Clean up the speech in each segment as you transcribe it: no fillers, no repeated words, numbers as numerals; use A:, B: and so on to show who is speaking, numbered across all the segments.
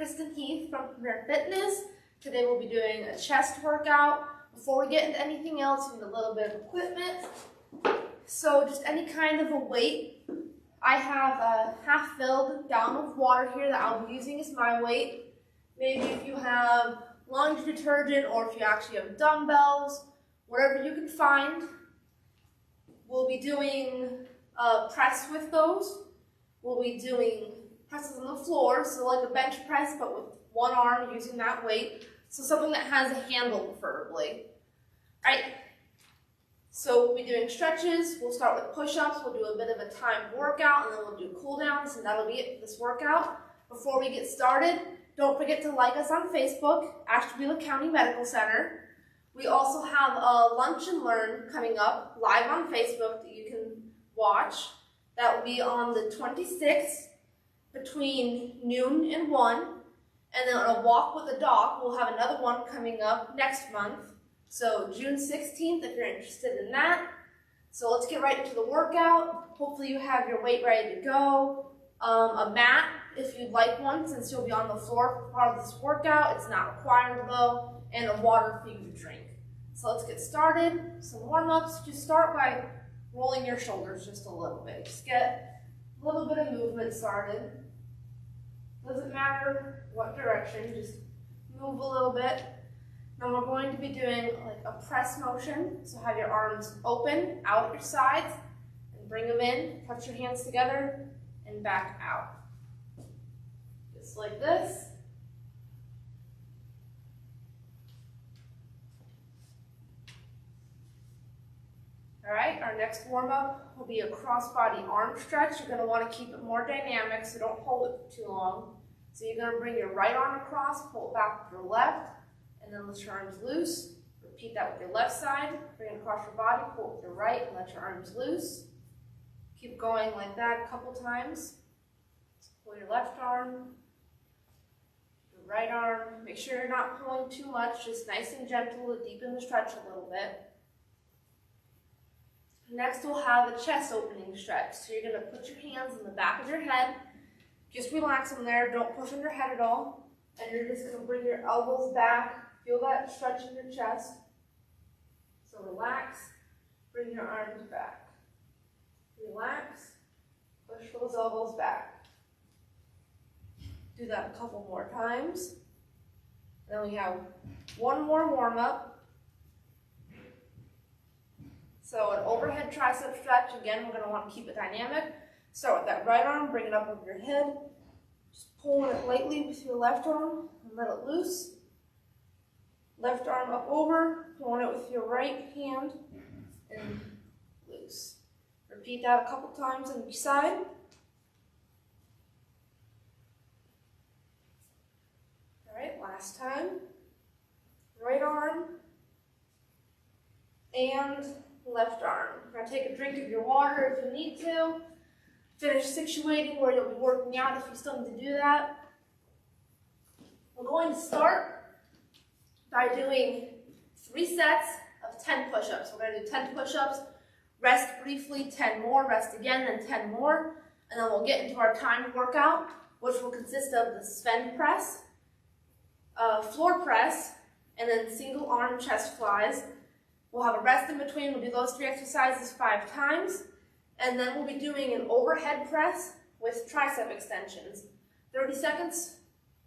A: Kristen from Rare Fitness. Today we'll be doing a chest workout. Before we get into anything else, we need a little bit of equipment. So just any kind of a weight. I have a half-filled gallon of water here that I'll be using as my weight. Maybe if you have laundry detergent or if you actually have dumbbells, whatever you can find. We'll be doing press with those. We'll be doing presses on the floor, so like a bench press, but with one arm using that weight. So something that has a handle preferably. All right, so we'll be doing stretches. We'll start with push-ups. We'll do a bit of a timed workout, and then we'll do cool-downs, and that'll be it for this workout. Before we get started, don't forget to like us on Facebook, Ashtabula County Medical Center. We also have a Lunch and Learn coming up live on Facebook that you can watch. That will be on the 26th between noon and 1. And then on a walk with the doc, we'll have another one coming up next month. So June 16th if you're interested in that. So let's get right into the workout. Hopefully you have your weight ready to go. A mat if you'd like one, since you'll be on the floor for part of this workout. It's not required though. And a water for you to drink. So let's get started. Some warm-ups. Just start by rolling your shoulders just a little bit. Just get a little bit of movement started. Doesn't matter what direction, just move a little bit. Then we're going to be doing like a press motion. So have your arms open out at your sides and bring them in. Touch your hands together and back out. Just like this. All right, our next warm-up will be a cross-body arm stretch. You're going to want to keep it more dynamic, so don't hold it for too long. So you're going to bring your right arm across, pull it back with your left, and then let your arms loose. Repeat that with your left side. Bring it across your body, pull it with your right, and let your arms loose. Keep going like that a couple times. So pull your left arm, your right arm. Make sure you're not pulling too much, just nice and gentle to deepen the stretch a little bit. Next, we'll have a chest opening stretch. So you're going to put your hands on the back of your head. Just relax them there. Don't push on your head at all. And you're just going to bring your elbows back. Feel that stretch in your chest. So relax. Bring your arms back. Relax. Push those elbows back. Do that a couple more times. Then we have one more warm-up. So an overhead tricep stretch, again, we're going to want to keep it dynamic. Start with that right arm, bring it up over your head. Just pulling it lightly with your left arm and let it loose. Left arm up over, pulling it with your right hand and loose. Repeat that a couple times on each side. All right, last time. Right arm and left arm. Now take a drink of your water if you need to. Finish situating where you'll be working out if you still need to do that. We're going to start by doing 3 sets of 10 push-ups. We're going to do 10 push-ups, rest briefly, 10 more, rest again, then 10 more. And then we'll get into our timed workout, which will consist of the suspend press, floor press, and then single arm chest flies. We'll have a rest in between. We'll do those 3 exercises 5 times. And then we'll be doing an overhead press with tricep extensions. 30 seconds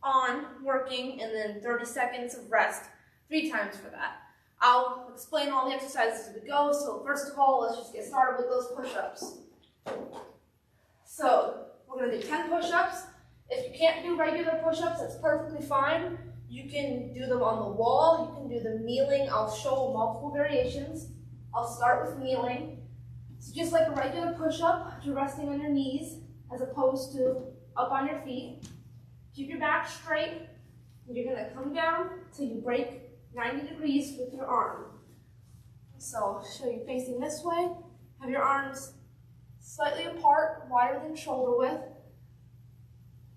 A: on, working, and then 30 seconds of rest 3 times for that. I'll explain all the exercises as we go. So first of all, let's just get started with those push-ups. So we're going to do 10 push-ups. If you can't do regular push-ups, that's perfectly fine. You can do them on the wall, you can do them kneeling. I'll show multiple variations. I'll start with kneeling. So just like a regular push-up, you're resting on your knees as opposed to up on your feet. Keep your back straight. And you're going to come down till you break 90 degrees with your arm. So I'll show you facing this way. Have your arms slightly apart, wider than shoulder width.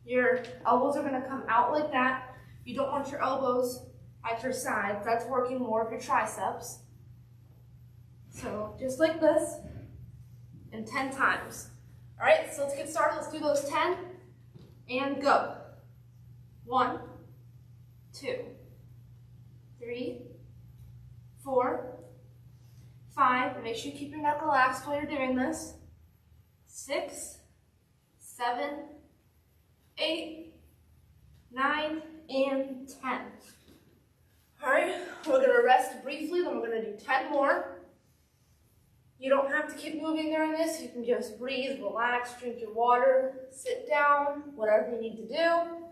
A: Your elbows are going to come out like that. You don't want your elbows at your sides. That's working more of your triceps. So just like this, and 10 times. All right, so let's get started. Let's do those 10 and go. 1, 2, 3, 4, 5, and make sure you keep your neck relaxed while you're doing this. 6, 7, 8, 9, and 10. All right, we're gonna rest briefly, then we're gonna do 10 more. You don't have to keep moving during this. You can just breathe, relax, drink your water, sit down, whatever you need to do.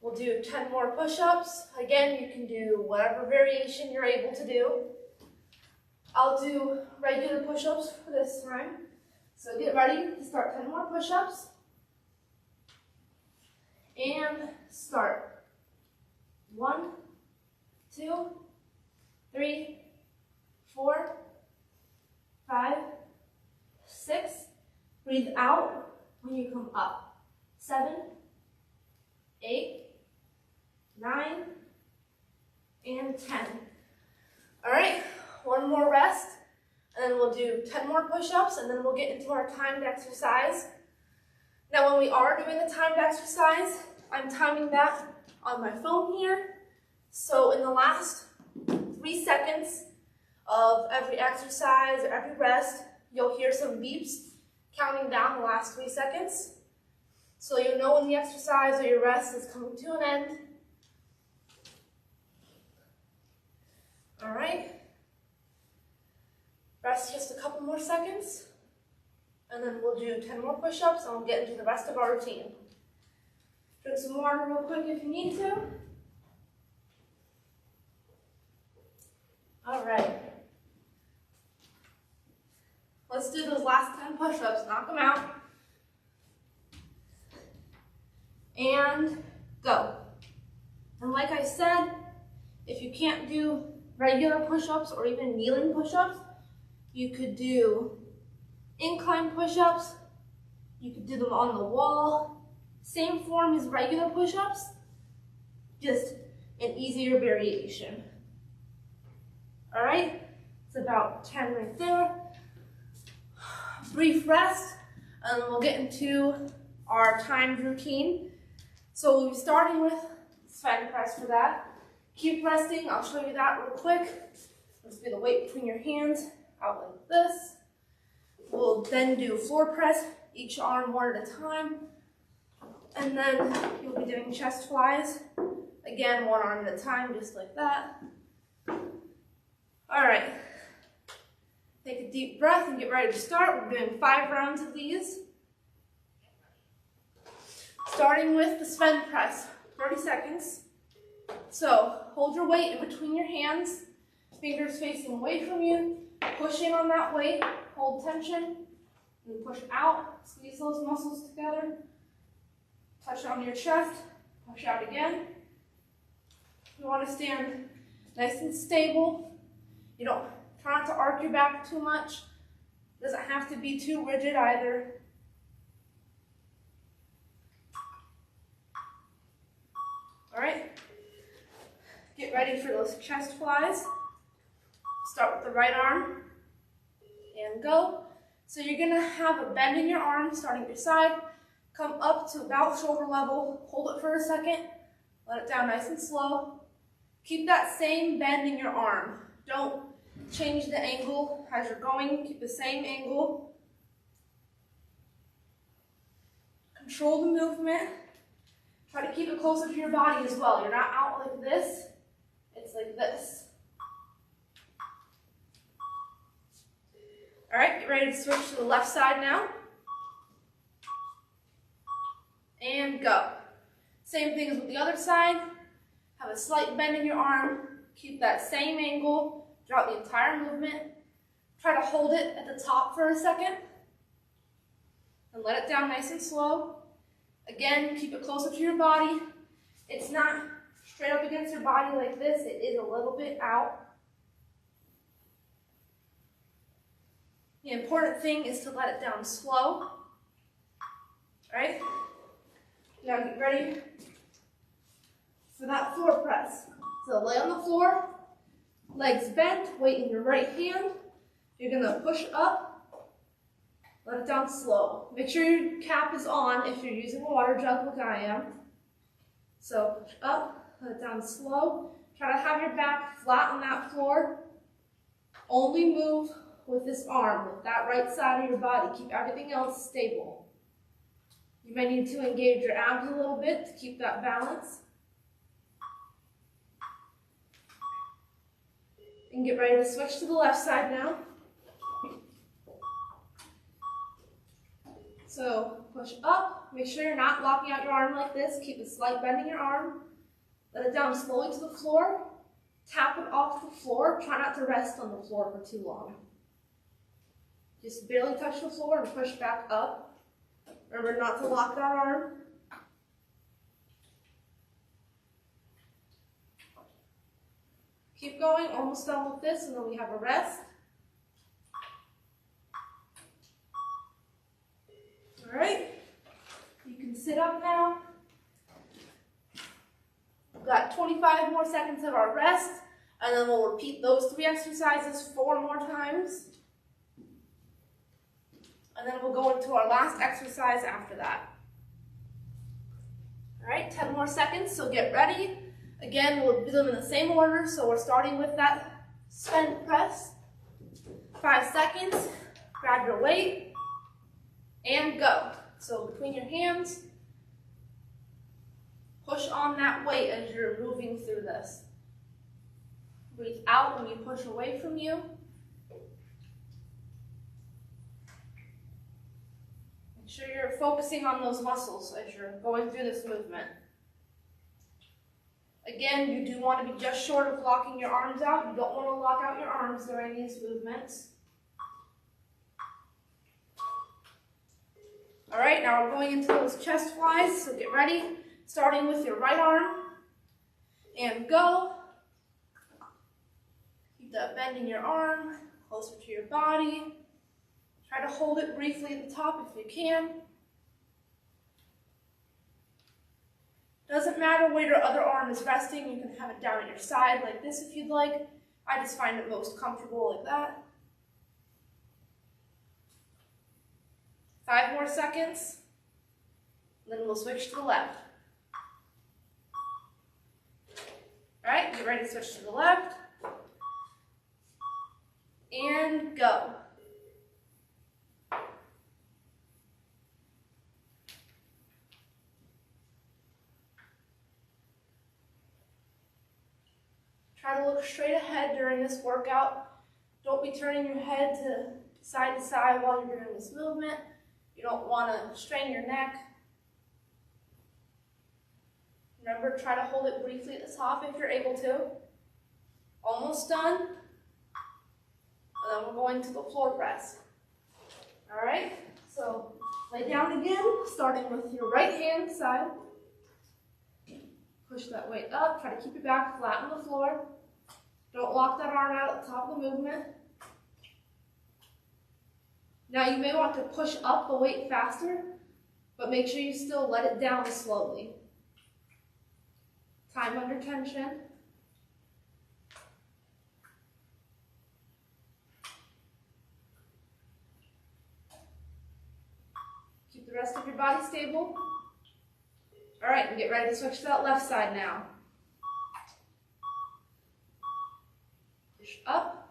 A: We'll do 10 more push-ups. Again, you can do whatever variation you're able to do. I'll do regular push-ups for this time. So get ready to start 10 more push-ups. And start. 1, 2, 3, 4, 5, 6. Breathe out when you come up. 7, 8, 9, and 10. All right, one more rest, and then we'll do 10 more push-ups, and then we'll get into our timed exercise. Now, when we are doing the timed exercise, I'm timing that on my phone here. So in the last 3 seconds of every exercise or every rest, you'll hear some beeps counting down the last 3 seconds. So you'll know when the exercise or your rest is coming to an end. All right. Rest just a couple more seconds, and then we'll do 10 more push-ups, and we'll get into the rest of our routine. Drink some water real quick if you need to. All right. Let's do those last 10 push-ups. Knock them out. And go. And like I said, if you can't do regular push-ups or even kneeling push-ups, you could do incline push-ups. You could do them on the wall. Same form as regular push-ups, just an easier variation. All right, it's about 10 right there. Brief rest, and then we'll get into our timed routine. So we'll be starting with side press for that. Keep resting. I'll show you that real quick. Just be the weight between your hands, out like this. We'll then do floor press, each arm one at a time. And then you'll be doing chest flies. Again, one arm at a time, just like that. All right. Take a deep breath and get ready to start. We're doing 5 rounds of these. Starting with the Sven press, 30 seconds. So hold your weight in between your hands, fingers facing away from you, push in on that weight, hold tension, and push out, squeeze those muscles together, touch on your chest, push out again. You want to stand nice and stable. You don't try not to arc your back too much. Doesn't have to be too rigid either. All right, get ready for those chest flies. Start with the right arm and go. So you're gonna have a bend in your arm starting at your side, come up to about shoulder level, hold it for a second, let it down nice and slow. Keep that same bend in your arm. Don't change the angle as you're going, keep the same angle. Control the movement. Try to keep it closer to your body as well. You're not out like this, it's like this. All right, get ready to switch to the left side now. And go. Same thing as with the other side. Have a slight bend in your arm. Keep that same angle throughout the entire movement. Try to hold it at the top for a second. And let it down nice and slow. Again, keep it closer to your body. It's not straight up against your body like this. It is a little bit out. The important thing is to let it down slow. All right? Now get ready for that floor press. So lay on the floor, legs bent, weight in your right hand. You're gonna push up Let it down slow. Make sure your cap is on if you're using a water jug like I am. So push up, let it down slow. Try to have your back flat on that floor. Only move with this arm, with that right side of your body. Keep everything else stable. You may need to engage your abs a little bit to keep that balance. And get ready to switch to the left side now. So push up, make sure you're not locking out your arm like this. Keep a slight bend in your arm. Let it down slowly to the floor. Tap it off the floor. Try not to rest on the floor for too long. Just barely touch the floor and push back up. Remember not to lock that arm. Keep going, almost done with this, and then we have a rest. All right, you can sit up now. We've got 25 more seconds of our rest, and then we'll repeat those 3 exercises 4 more times. And then we'll go into our last exercise after that. All right, 10 more seconds, so get ready. Again, we'll do them in the same order, so we're starting with that spin press. 5 seconds, grab your weight, and go. So between your hands, push on that weight as you're moving through this. Breathe out when you push away from you. Make sure you're focusing on those muscles as you're going through this movement. Again, you do want to be just short of locking your arms out. You don't want to lock out your arms during these movements. All right, now we're going into those chest flies, so get ready. Starting with your right arm, and go. Keep that bend in your arm, closer to your body. Try to hold it briefly at the top if you can. Doesn't matter where your other arm is resting, you can have it down at your side like this if you'd like. I just find it most comfortable like that. 5 more seconds, then we'll switch to the left. All right, get ready to switch to the left, and go. Try to look straight ahead during this workout. Don't be turning your head to side while you're doing this movement. You don't want to strain your neck. Remember, try to hold it briefly at the top if you're able to. Almost done. And then we're going to the floor press. All right, so lay down again, starting with your right hand side. Push that weight up. Try to keep your back flat on the floor. Don't lock that arm out at the top of the movement. Now you may want to push up the weight faster, but make sure you still let it down slowly. Time under tension. Keep the rest of your body stable. All right, and get ready to switch to that left side now. Push up.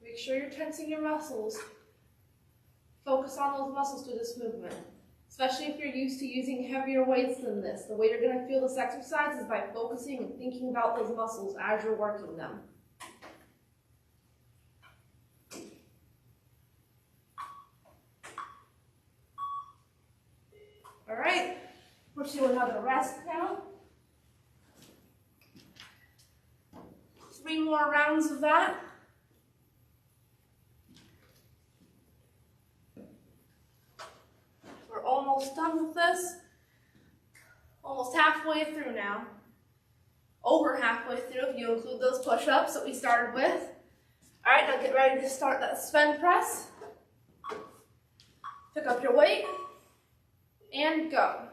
A: Make sure you're tensing your muscles. Focus on those muscles through this movement, especially if you're used to using heavier weights than this. The way you're going to feel this exercise is by focusing and thinking about those muscles as you're working them. All right, we'll do another rest now. 3 more rounds of that. We're almost done with this. Almost halfway through now. Over halfway through if you include those push-ups that we started with. All right, now get ready to start that spin press. Pick up your weight and go.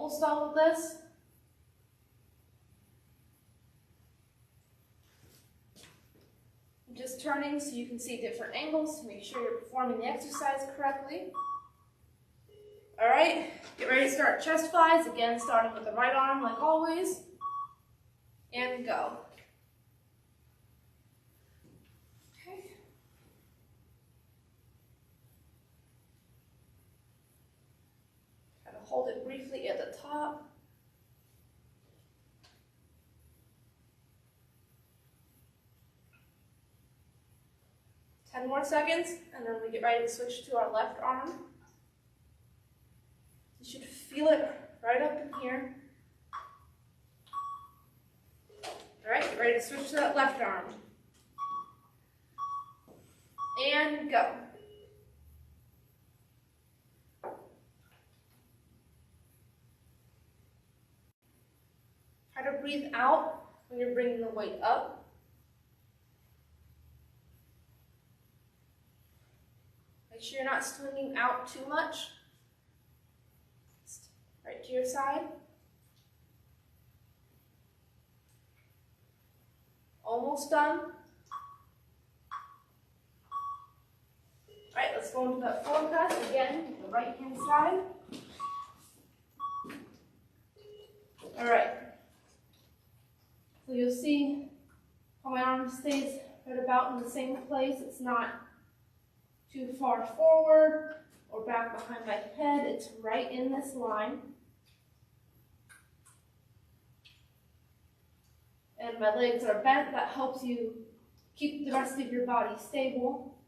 A: almost done with this. I'm just turning so you can see different angles to make sure you're performing the exercise correctly. All right, get ready to start chest flies. Again, starting with the right arm like always. And go. Okay. Try to hold it briefly at the top. Ten more seconds, and then we get ready to switch to our left arm. You should feel it right up in here. All right, get ready to switch to that left arm. And go. Try to breathe out when you're bringing the weight up. Make sure you're not swinging out too much. Right to your side. Almost done. All right, let's go into that floor press again, the right hand side. All right. So you'll see how my arm stays right about in the same place. It's not too far forward or back behind my head. It's right in this line. And my legs are bent. That helps you keep the rest of your body stable.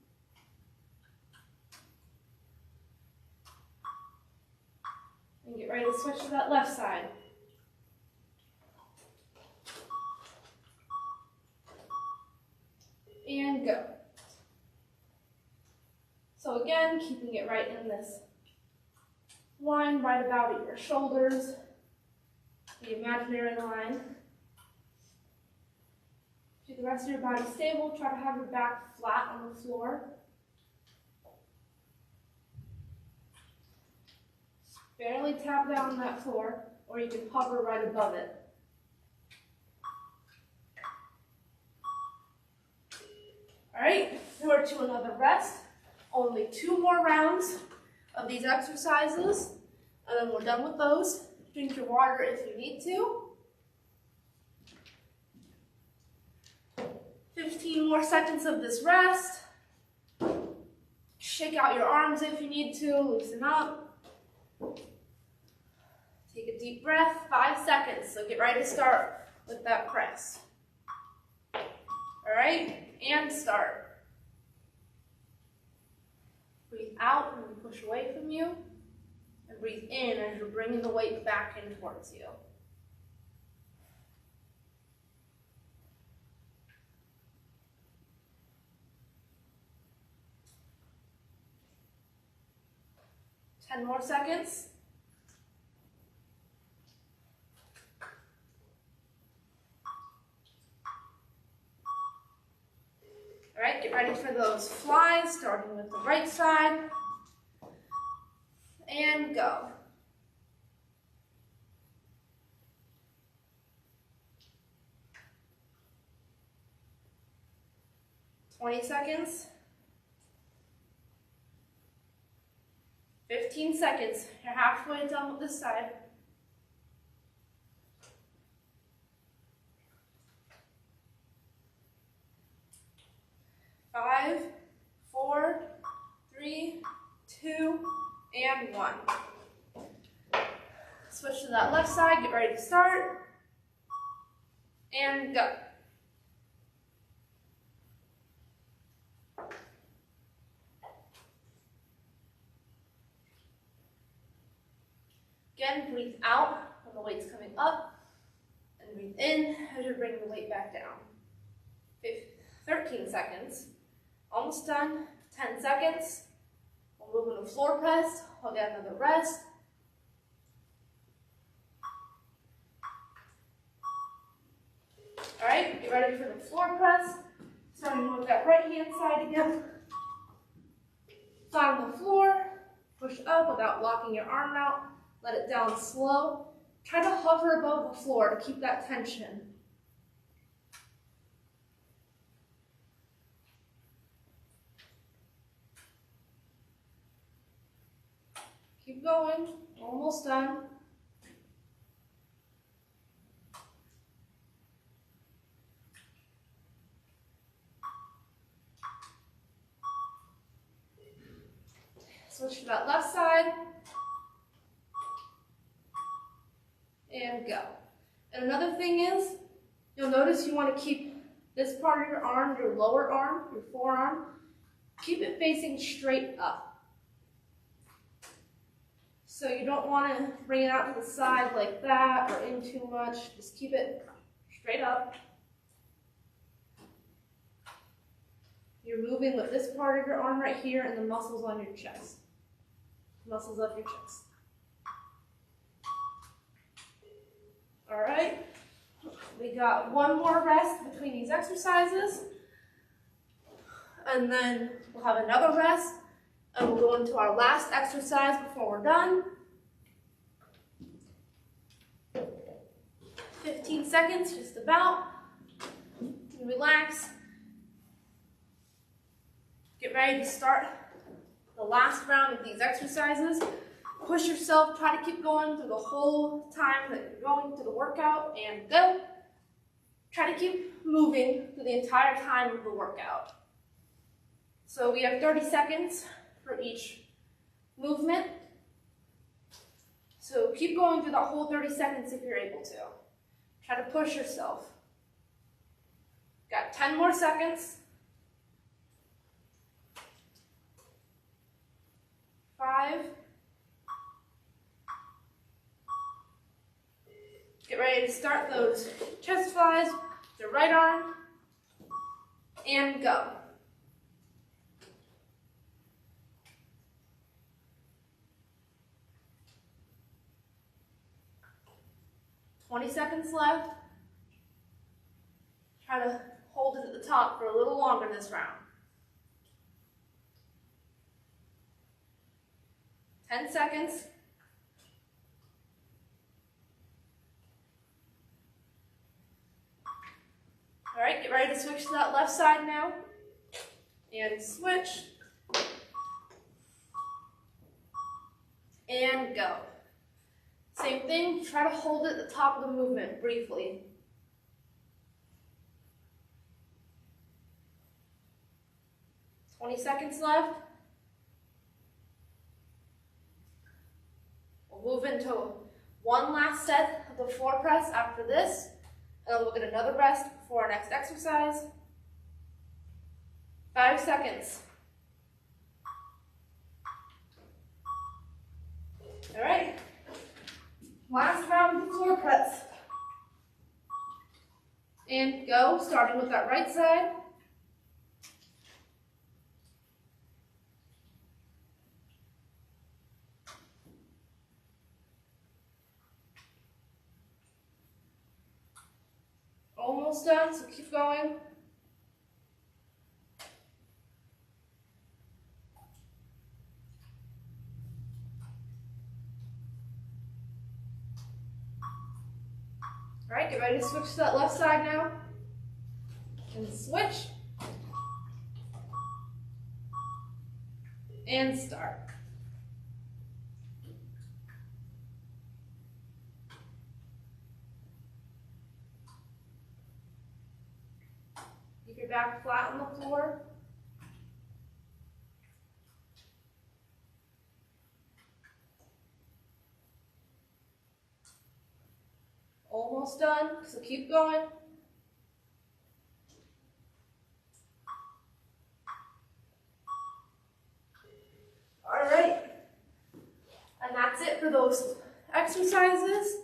A: And get ready to switch to that left side. And go. So again, keeping it right in this line, right about at your shoulders, the imaginary line. Keep the rest of your body stable. Try to have your back flat on the floor. Barely tap down on that floor, or you can hover right above it. All right, forward to another rest. Only 2 more rounds of these exercises, and then we're done with those. Drink your water if you need to. 15 more seconds of this rest. Shake out your arms if you need to, loosen up. Take a deep breath, 5 seconds. So get ready to start with that press. All right, and start. Breathe out when you push away from you, and breathe in as you're bringing the weight back in towards you. Ten more seconds. All right, get ready for those flies, starting with the right side. And go. Twenty seconds. 15 seconds. You're halfway done with this side. 5, 4, 3, 2, and 1. Switch to that left side, get ready to start, and go. Again, breathe out when the weight's coming up, and breathe in as you're bringing the weight back down. 13 seconds. Almost done. 10 seconds. We'll move into floor press. We'll get another rest. All right, get ready for the floor press. Starting with that right hand side again. Flat on the floor. Push up without locking your arm out. Let it down slow. Try to hover above the floor to keep that tension. Keep going, almost done. Switch to that left side. And go. And another thing is, you'll notice you want to keep this part of your arm, your lower arm, your forearm, keep it facing straight up. So you don't want to bring it out to the side like that or in too much. Just keep it straight up. You're moving with this part of your arm right here and the muscles on your chest. Muscles of your chest. All right, we got one more rest between these exercises, and then we'll have another rest, and we'll go into our last exercise before we're done. 15 seconds, just about. Relax. Get ready to start the last round of these exercises. Push yourself, try to keep going through the whole time that you're going through the workout, and go. Try to keep moving through the entire time of the workout. So we have 30 seconds for each movement. So keep going through that whole 30 seconds if you're able to. Try to push yourself. Got 10 more seconds. 5. Get ready to start those chest flies, the right arm, and go. "20 seconds left. Try to hold it at the top for a little longer this round. 10 seconds. All right, get ready to switch to that left side now. And switch. And go. Same thing, try to hold it at the top of the movement briefly. 20 seconds left. We'll move into one last set of the floor press after this, and then we'll get another rest before our next exercise. 5 seconds. All right, last round of the floor press. And go, starting with that right side. Almost done, so keep going. All right, get ready to switch to that left side now. And switch. And start. Keep your back flat on the floor. Almost done, so keep going. All right, and that's it for those exercises.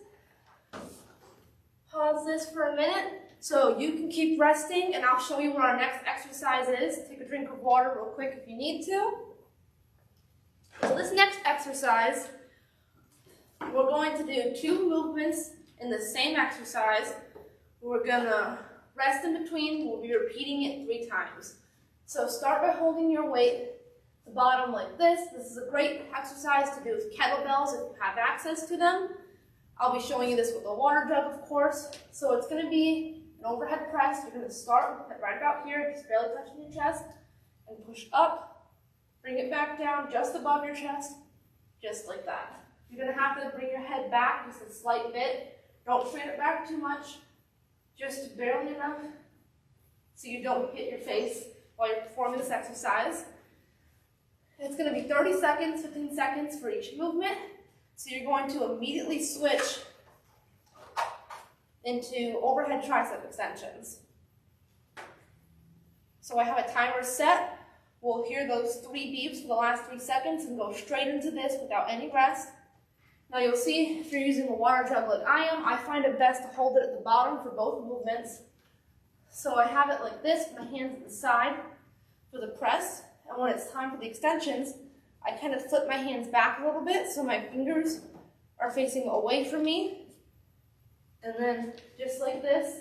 A: Pause this for a minute so you can keep resting, and I'll show you what our next exercise is. Take a drink of water real quick if you need to. So this next exercise, we're going to do 2 movements in the same exercise. We're gonna rest in between. We'll be repeating it 3 times. So start by holding your weight the bottom like this. This is a great exercise to do with kettlebells if you have access to them. I'll be showing you this with a water jug, of course. So it's going to be an overhead press. You're going to start right about here, just barely touching your chest, and push up. Bring it back down just above your chest, just like that. You're going to have to bring your head back just a slight bit. Don't straighten it back too much, just barely enough so you don't hit your face while you're performing this exercise. It's going to be 30 seconds, 15 seconds for each movement. So you're going to immediately switch into overhead tricep extensions. So I have a timer set. We'll hear those 3 beeps for the last 3 seconds and go straight into this without any rest. Now you'll see if you're using a water jug like I am, I find it best to hold it at the bottom for both movements. So I have it like this, my hands at the side for the press, and when it's time for the extensions, I kind of flip my hands back a little bit so my fingers are facing away from me. And then just like this,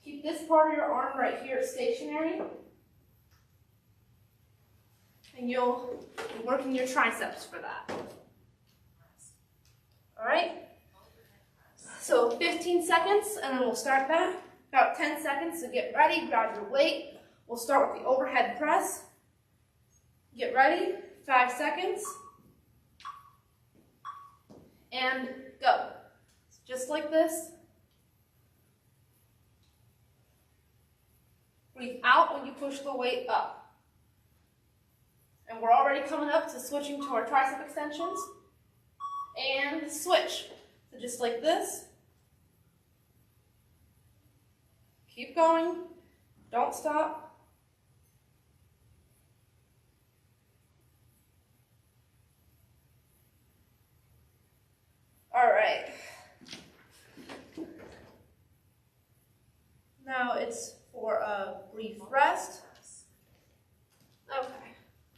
A: keep this part of your arm right here stationary, and you'll be working your triceps for that. All right, so 15 seconds, and then we'll start back. About 10 seconds to get ready, grab your weight. We'll start with the overhead press. Get ready, 5 seconds, and go. Just like this. Breathe out when you push the weight up. And we're already coming up to switching to our tricep extensions. And switch. So just like this. Keep going. Don't stop. All right. Now it's for a brief rest. Okay.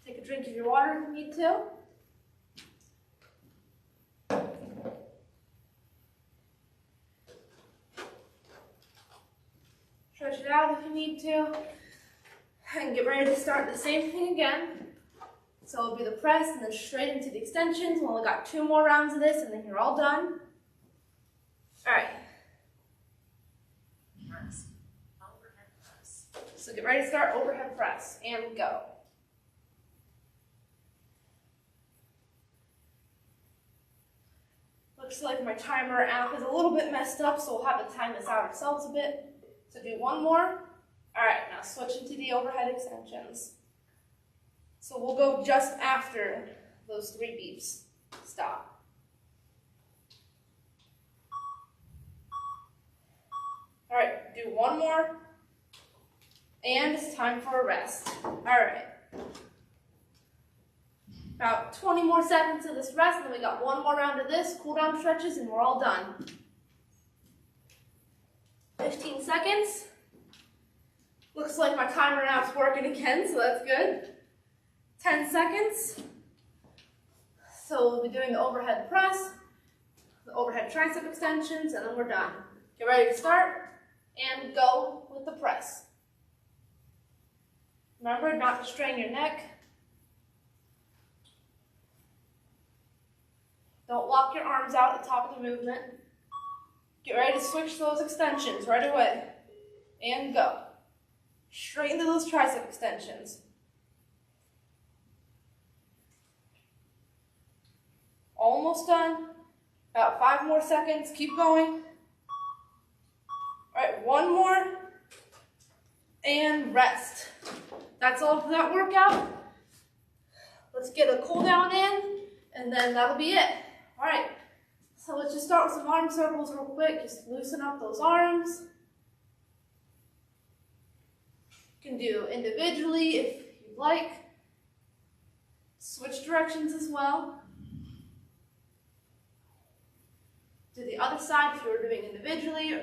A: Take a drink of your water if you need to. Stretch it out if you need to. And get ready to start the same thing again. So it'll be the press and then straight into the extensions. We only got 2 more rounds of this and then you're all done. All right. Press. Overhead press. So get ready to start overhead press and go. Looks like my timer app is a little bit messed up, so we'll have to time this out ourselves a bit. So do 1 more. All right, now switch into the overhead extensions. So we'll go just after those 3 beeps. Stop. All right, do 1 more. And it's time for a rest. All right. About 20 more seconds of this rest, and then we got 1 more round of this, cool down stretches, and we're all done. 15 seconds. Looks like my timer app's working again, so that's good. 10 seconds. So we'll be doing the overhead press, the overhead tricep extensions, and then we're done. Get ready to start and go with the press. Remember not to strain your neck. Don't lock your arms out at the top of the movement. Get ready to switch those extensions right away. And go. Straight into those tricep extensions. Almost done. About 5 more seconds. Keep going. All right, 1 more. And rest. That's all for that workout. Let's get a cool down in, and then that'll be it. All right, so let's just start with some arm circles real quick. Just loosen up those arms. You can do individually if you'd like. Switch directions as well. Do the other side if you were doing individually,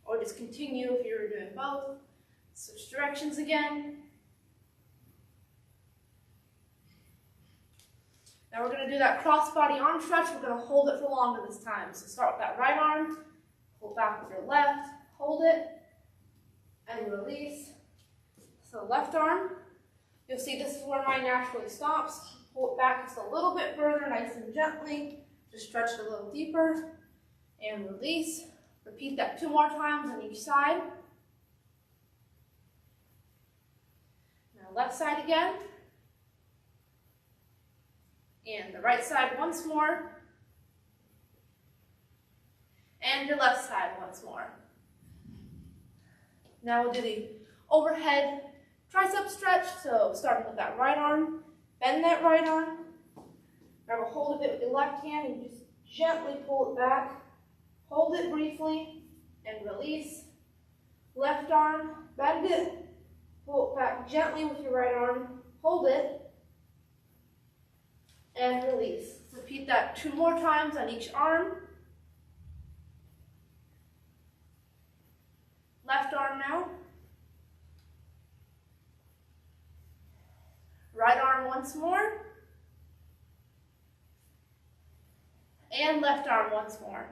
A: or just continue if you were doing both. Switch directions again. Now we're going to do that cross-body arm stretch. We're going to hold it for longer this time. So start with that right arm, pull back with your left, hold it, and release. So left arm, You'll see this is where mine naturally stops. Pull it back just a little bit further, nice and gently. Just stretch it a little deeper and release. Repeat that 2 more times on each side. Now left side again. And the right side once more. And your left side once more. Now we'll do the overhead tricep stretch. So starting with that right arm, bend that right arm. Grab a hold of it with your left hand and just gently pull it back. Hold it briefly and release. Left arm, bend it, pull it back gently with your right arm. Hold it and release. Repeat that 2 more times on each arm. Left arm now. Right arm once more. And left arm once more.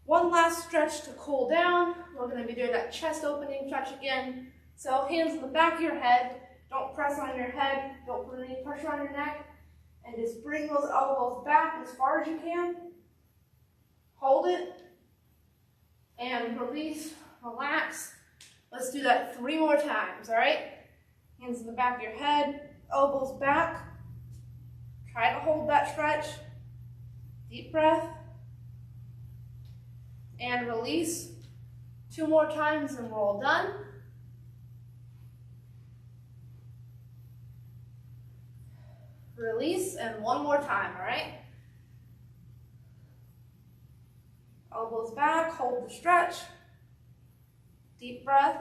A: One last stretch to cool down. We're going to be doing that chest opening stretch again. So hands on the back of your head. Don't press on your head. Don't put any pressure on your neck. And just bring those elbows back as far as you can. Hold it. And release, relax. Let's do that 3 more times, all right? Hands in the back of your head, elbows back. Try to hold that stretch. Deep breath. And release. 2 more times and we're all done. Release and 1 more time, all right? Elbows back, hold the stretch. Deep breath.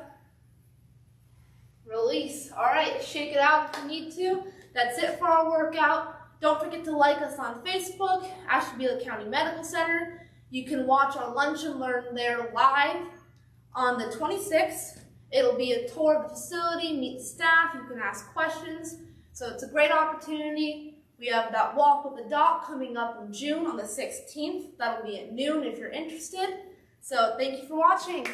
A: Release. All right, shake it out if you need to. That's it for our workout. Don't forget to like us on Facebook, Ashtabula County Medical Center. You can watch our Lunch and Learn there live on the 26th. It'll be a tour of the facility, meet the staff, you can ask questions. So it's a great opportunity. We have that walk with the doc coming up in June on the 16th. That'll be at noon if you're interested. So thank you for watching.